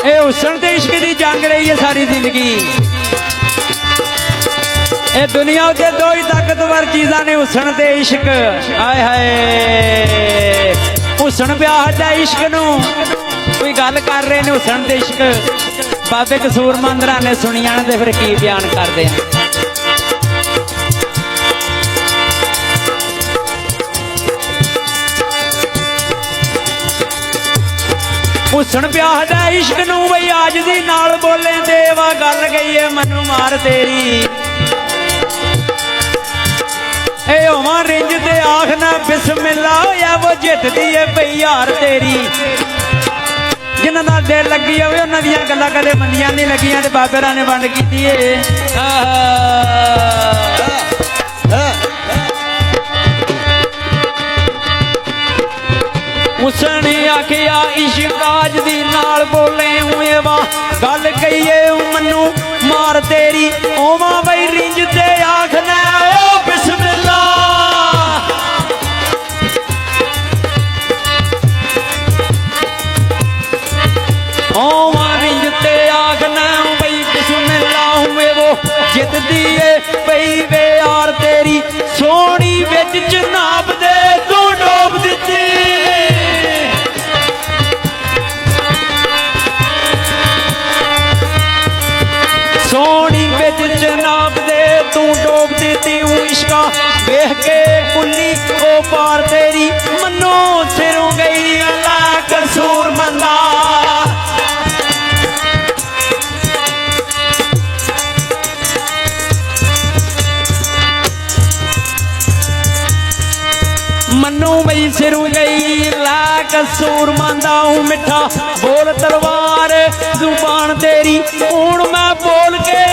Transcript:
ਇਹ ਹੁਸਨ ਤੇ ਇਸ਼ਕ ਦੀ जंग रही है सारी जिंदगी। ये दुनिया के दो ही ताकतवर चीज़ा ने हुसन ते इश्क। आए हाय हुसन ब्याह दा इश्क नू कोई गल कर रहे ने हुसन ते इश्क। बाबे कसूर मंदरा ने सुनिया ने फिर की बयान करते हैं। हुसन ब्याह दा इश्क नू बई आज दी नाल बोले देवा गल गई है मनु मार तेरी। ए होवां रिंज ते आखना बिस्मिल्लाह या वो जितदी है पई यार तेरी। जिन्हां दा दिल लगी होवे उन्हां दियां गल्लां कदे मंदियां नहीं लगियां ते बाबे रा ने वंड कीती है। उसने आखिया इश्क आज दी नाल बोले हुए वा गल कही है मनु मार तेरी। ओवा बई रिंज ते आखना ओ बिस्मिल्लाह। ओवा रिंज ते आखना बई बिस्मिल्लाह हुए वो जितदी है पई वे यार तेरी। सोनी विच जनाब दे तू डोब दित्ती। सोनी बिच जनाब दे तू डोब देती हूँ इश्का वेख के कुली ओ पार तेरी। मनो सिरों गई अल्लाह कसूर मंदा। मनु बई सिरों गई ला कसूर मंदा हूँ। मिठा बोल तलवार जुबान तेरी हूं मैं बोल के